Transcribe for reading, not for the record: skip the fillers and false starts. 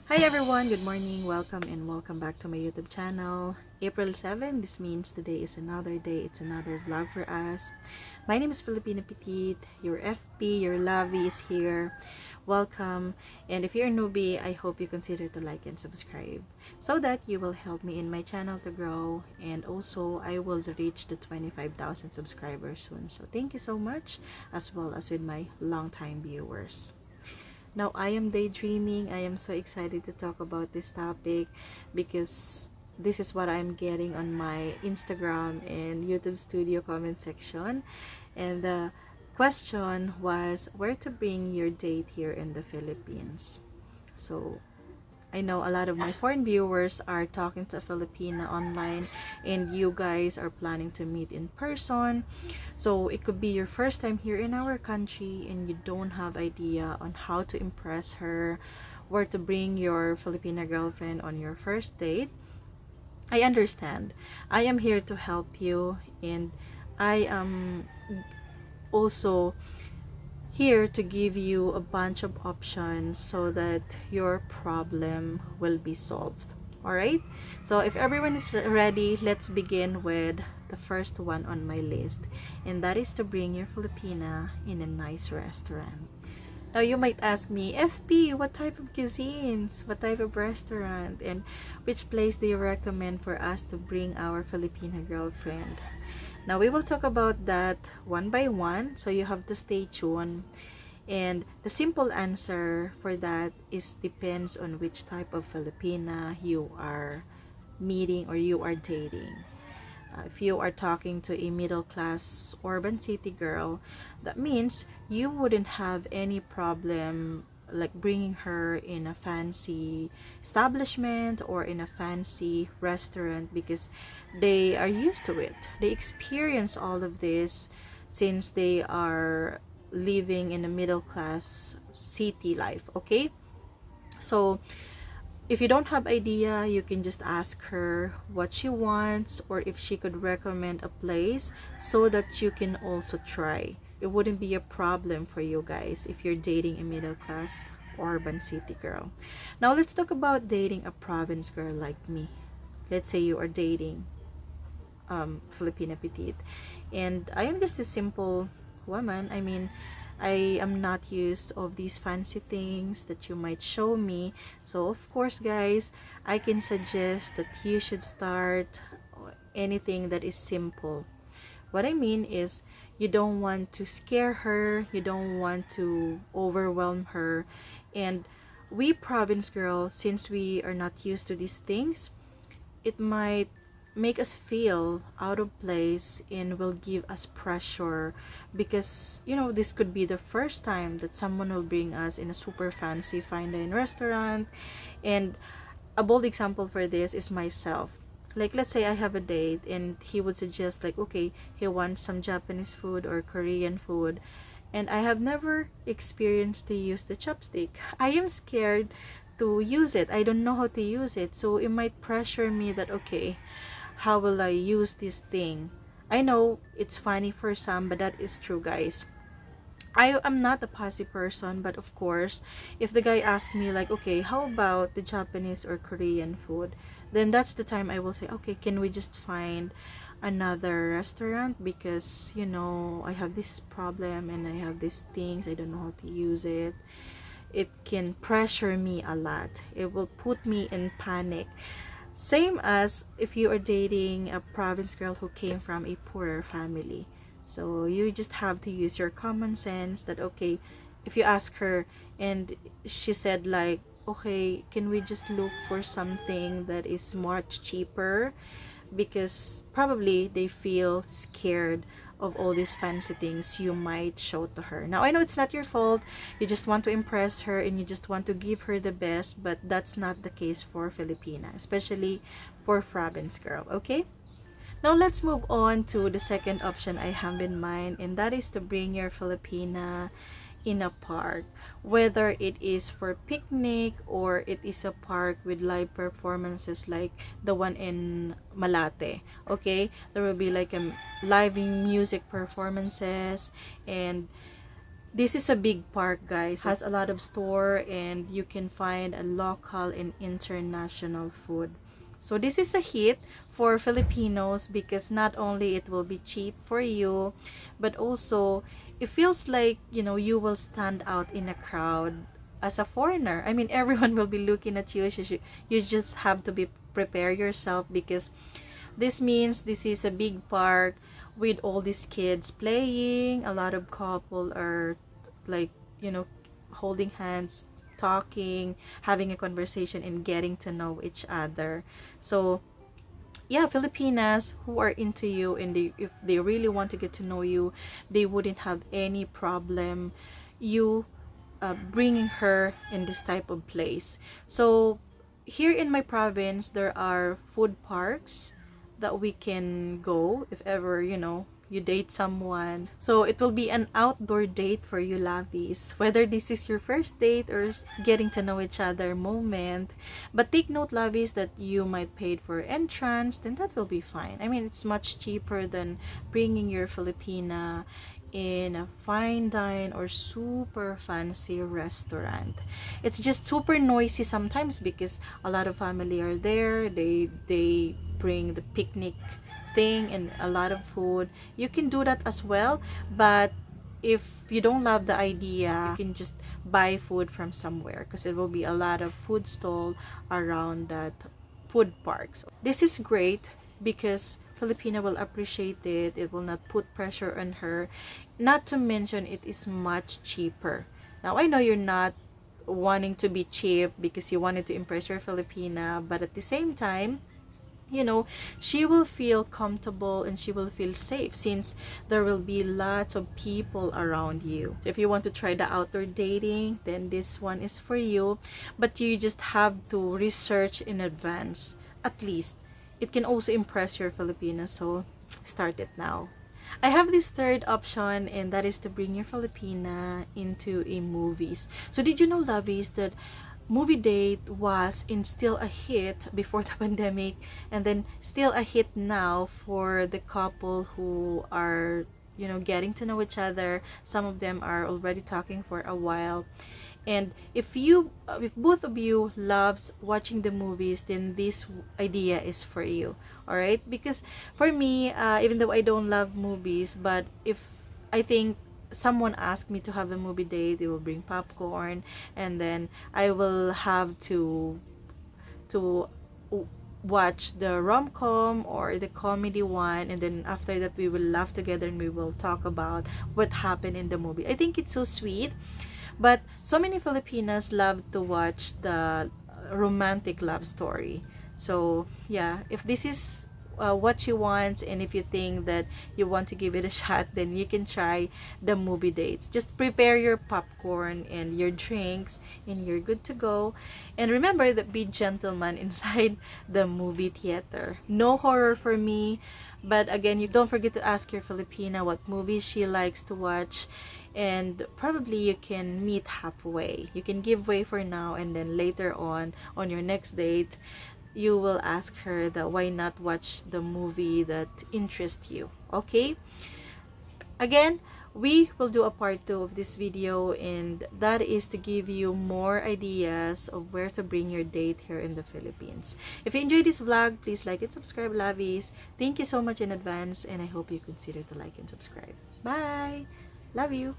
Hi everyone, good morning, welcome and welcome back to my YouTube channel. April 7, this means today is another day, it's another vlog for us. My name is Filipina Petite, your FP, your lovey is here. Welcome, and if you're a newbie, I hope you consider to like and subscribe so that you will help me in my channel to grow, and also I will reach the 25,000 subscribers soon. So thank you so much, as well as with my long-time viewers. Now, I am daydreaming. I am so excited to talk about this topic because this is what I'm getting on my Instagram and YouTube studio comment section. And the question was where to bring your date here in the Philippines. So, I know a lot of my foreign viewers are talking to Filipina online and you guys are planning to meet in person. So it could be your first time here in our country and you don't have idea on how to impress her, where to bring your Filipina girlfriend on your first date. I understand. I am here to help you, and I am also here to give you a bunch of options so that your problem will be solved. Alright? So if everyone is ready, let's begin with the first one on my list. And that is to bring your Filipina in a nice restaurant. Now you might ask me, FP, what type of cuisines? What type of restaurant? And which place do you recommend for us to bring our Filipina girlfriend? Now we will talk about that one by one, so you have to stay tuned. And the simple answer for that is depends on which type of Filipina you are meeting or you are dating. If you are talking to a middle class urban city girl, that means you wouldn't have any problem like bringing her in a fancy establishment or in a fancy restaurant because they are used to it. They experience all of this since they are living in a middle class city life. Okay, so if you don't have idea, you can just ask her what she wants or if she could recommend a place so that you can also try. It wouldn't be a problem for you guys if you're dating a middle class urban city girl. Now let's talk about dating a province girl like me. Let's say you are dating Filipina Petite and I am just a simple woman. I mean, I am not used of these fancy things that you might show me. So of course guys, I can suggest that you should start anything that is simple. What I mean is you don't want to scare her, you don't want to overwhelm her, and we province girls, since we are not used to these things, it might make us feel out of place and will give us pressure because you know this could be the first time that someone will bring us in a super fancy fine dining restaurant. And a bold example for this is myself. Like let's say I have a date and he would suggest like okay, he wants some Japanese food or Korean food, and I have never experienced to use the chopstick. I am scared to use it. I don't know how to use it, so it might pressure me that okay, how will I use this thing? I know it's funny for some, but that is true, guys. I am not a passive person, but of course, if the guy asks me like, okay, how about the Japanese or Korean food? Then that's the time I will say, okay, can we just find another restaurant because, you know, I have this problem and I have these things, I don't know how to use it. It can pressure me a lot. It will put me in panic. Same as if you are dating a province girl who came from a poorer family. So you just have to use your common sense that okay, if you ask her and she said like, okay, can we just look for something that is much cheaper? Because probably they feel scared of all these fancy things you might show to her. Now I know it's not your fault, you just want to impress her and you just want to give her the best, but that's not the case for Filipina, especially for province girl. Okay, now let's move on to the second option I have in mind, and that is to bring your Filipina in a park, whether it is for picnic or it is a park with live performances like the one in Malate. Okay, there will be like a live music performances, and This is a big park, guys. It has a lot of store and you can find a local and international food. So this is a hit for Filipinos because not only it will be cheap for you, but also it feels like, you know, you will stand out in a crowd as a foreigner. I mean, everyone will be looking at you. You just have to be prepare yourself because this means this is a big park with all these kids playing. A lot of couple are like, you know, holding hands, talking, having a conversation and getting to know each other. So yeah, Filipinas who are into you and if they really want to get to know you, they wouldn't have any problem you bringing her in this type of place. So here in my province, there are food parks that we can go if ever, you know, you date someone. So it will be an outdoor date for you lovies, whether this is your first date or getting to know each other moment. But take note, lovies, that you might pay for entrance, then that will be fine. I mean, it's much cheaper than bringing your Filipina in a fine dine or super fancy restaurant. It's just super noisy sometimes because a lot of family are there. They bring the picnic thing and a lot of food. You can do that as well, but if you don't love the idea, you can just buy food from somewhere because it will be a lot of food stall around that food park. So this is great because Filipina will appreciate it. It will not put pressure on her. Not to mention, it is much cheaper. Now, I know you're not wanting to be cheap because you wanted to impress your Filipina, but at the same time, you know, she will feel comfortable and she will feel safe since there will be lots of people around you. So if you want to try the outdoor dating, then this one is for you, but you just have to research in advance. At least it can also impress your Filipina, so start it now. I have this third option, and that is to bring your Filipina into a movies. So did you know, lovies, that movie date was in still a hit before the pandemic and then still a hit now for the couple who are, you know, getting to know each other. Some of them are already talking for a while. And if both of you loves watching the movies, then this idea is for you. All right, because for me, even though I don't love movies, but if I think someone asked me to have a movie date, they will bring popcorn and then I will have to watch the rom-com or the comedy one, and then after that we will laugh together and we will talk about what happened in the movie. I think it's so sweet. But so many Filipinas love to watch the romantic love story. So yeah, if this is what you want, and if you think that you want to give it a shot, then you can try the movie dates. Just prepare your popcorn and your drinks and you're good to go. And remember that be gentleman inside the movie theater. No horror for me, but again, you don't forget to ask your Filipina what movies she likes to watch, and probably you can meet halfway. You can give way for now, and then later on your next date, you will ask her that why not watch the movie that interests you. Okay, again, we will do a part 2 of this video, and that is to give you more ideas of where to bring your date here in the Philippines. If you enjoyed this vlog, please like and subscribe, lovies. Thank you so much in advance, and I hope you consider to like and subscribe. Bye. Love you.